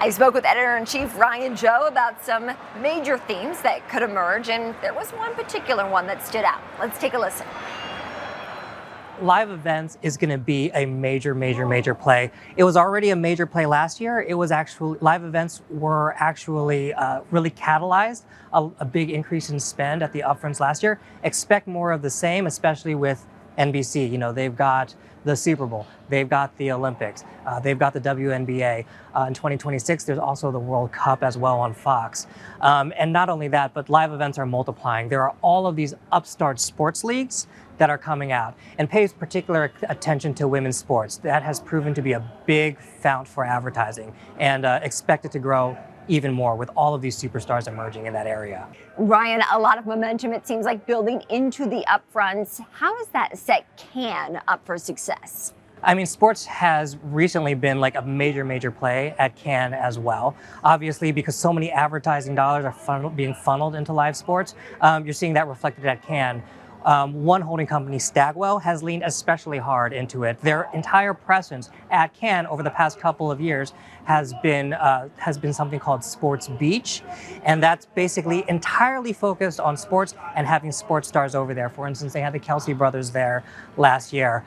I spoke with Editor-in-Chief Ryan Joe about some major themes that could emerge, and there was one particular one that stood out. Let's take a listen. Live events is going to be a major play. It was already a major play last year. It was actually, live events were actually really catalyzed a big increase in spend at the upfronts last year. Expect more of the same, especially with NBC. You know, they've got the Super Bowl, they've got the Olympics, they've got the WNBA. In 2026, there's also the World Cup as well on Fox. And not only that, but live events are multiplying. There are all of these upstart sports leagues that are coming out, and pays particular attention to women's sports. That has proven to be a big fount for advertising, and expected to grow even more with all of these superstars emerging in that area. Ryan, a lot of momentum, it seems like, building into the upfronts. How does that set Cannes up for success? I mean, sports has recently been like a major play at Cannes as well. Obviously, because so many advertising dollars are being funneled into live sports, you're seeing that reflected at Cannes. One holding company, Stagwell, has leaned especially hard into it. Their entire presence at Cannes over the past couple of years has been something called Sports Beach, and that's basically entirely focused on sports and having sports stars over there. For instance, they had the Kelsey brothers there last year.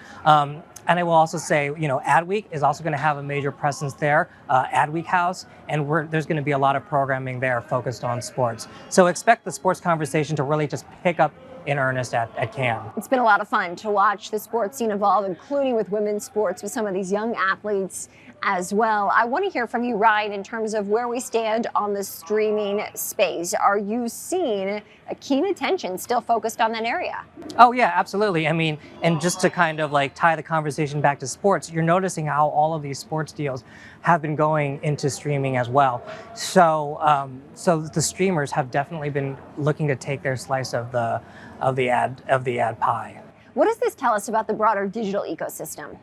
And I will also say, you know, Adweek is also going to have a major presence there, Adweek House, and there's going to be a lot of programming there focused on sports. So expect the sports conversation to really just pick up in earnest at Cannes. It's been a lot of fun to watch the sports scene evolve, including with women's sports, with some of these young athletes as well. I want to hear from you, Ryan, in terms of where we stand on the streaming space. Are you seeing a keen attention still focused on that area? Oh yeah, absolutely. I mean, and just to kind of like tie the conversation back to sports, you're noticing how all of these sports deals have been going into streaming as well. So, so the streamers have definitely been looking to take their slice of the ad pie. What does this tell us about the broader digital ecosystem?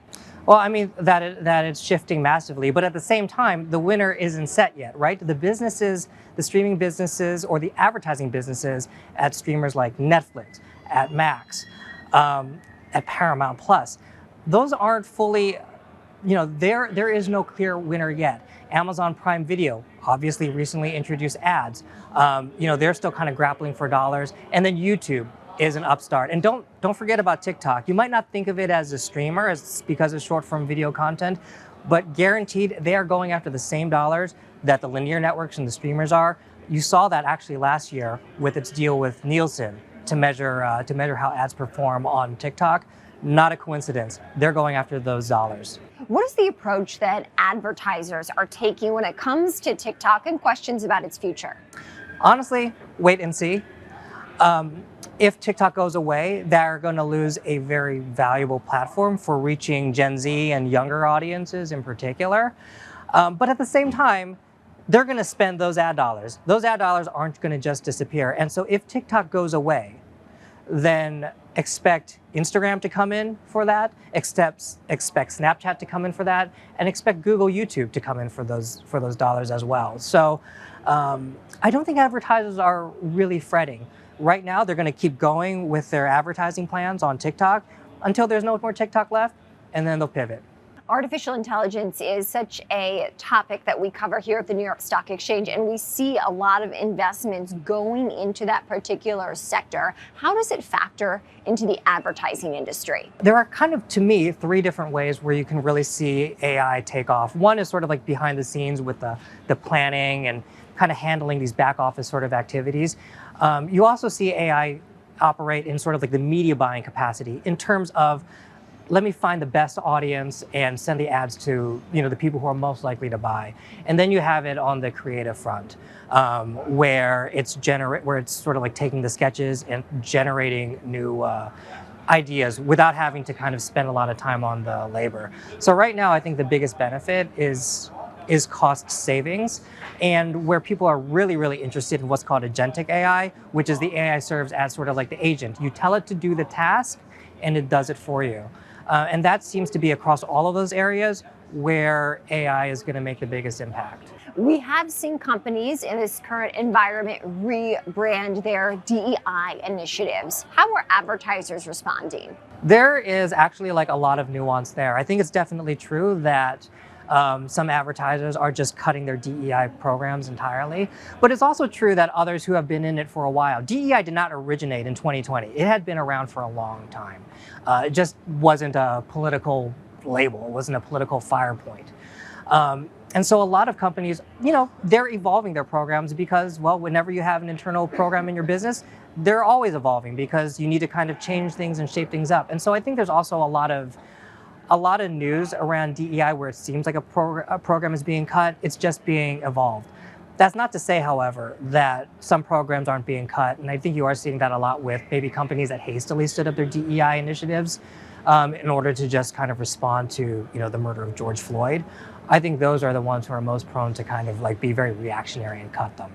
Well, I mean, that it's shifting massively, but at the same time, the winner isn't set yet, right? The businesses, the streaming businesses or the advertising businesses at streamers like Netflix, at Max, at Paramount Plus, those aren't fully, you know, there is no clear winner yet. Amazon Prime Video obviously recently introduced ads. You know, they're still kind of grappling for dollars. And then YouTube is an upstart. And don't forget about TikTok. You might not think of it as a streamer because it's short form video content, but guaranteed they are going after the same dollars that the linear networks and the streamers are. You saw that actually last year with its deal with Nielsen to measure how ads perform on TikTok. Not a coincidence. They're going after those dollars. What is the approach that advertisers are taking when it comes to TikTok and questions about its future? Honestly, wait and see. If TikTok goes away, they're going to lose a very valuable platform for reaching Gen Z and younger audiences in particular. But at the same time, they're going to spend those ad dollars. Those ad dollars aren't going to just disappear. And so if TikTok goes away, then expect Instagram to come in for that, expect Snapchat to come in for that, and expect Google, YouTube to come in for those dollars as well. So I don't think advertisers are really fretting. Right now, they're going to keep going with their advertising plans on TikTok until there's no more TikTok left, and then they'll pivot. Artificial intelligence is such a topic that we cover here at the New York Stock Exchange, and we see a lot of investments going into that particular sector. How does it factor into the advertising industry? There are kind of, to me, three different ways where you can really see AI take off. One is sort of like behind the scenes with the planning and kind of handling these back office sort of activities. You also see AI operate in sort of like the media buying capacity in terms of, let me find the best audience and send the ads to, you know, the people who are most likely to buy. And then you have it on the creative front, where it's sort of like taking the sketches and generating new ideas without having to kind of spend a lot of time on the labor. So right now, I think the biggest benefit is cost savings, and where people are really interested in what's called agentic AI, which is the AI serves as sort of like the agent. You tell it to do the task, and it does it for you. And that seems to be across all of those areas where AI is going to make the biggest impact. We have seen companies in this current environment rebrand their DEI initiatives. How are advertisers responding? There is actually like a lot of nuance there. I think it's definitely true that Some advertisers are just cutting their DEI programs entirely. But it's also true that others who have been in it for a while, DEI did not originate in 2020. It had been around for a long time. It just wasn't a political label. It wasn't a political fire point. And so a lot of companies, they're evolving their programs because, well, whenever you have an internal program in your business, they're always evolving because you need to kind of change things and shape things up. And so I think there's also a lot of news around DEI where it seems like a program is being cut. It's just being evolved. That's not to say, however, that some programs aren't being cut. And I think you are seeing that a lot with maybe companies that hastily stood up their DEI initiatives in order to just kind of respond to, the murder of George Floyd. I think those are the ones who are most prone to kind of like be very reactionary and cut them.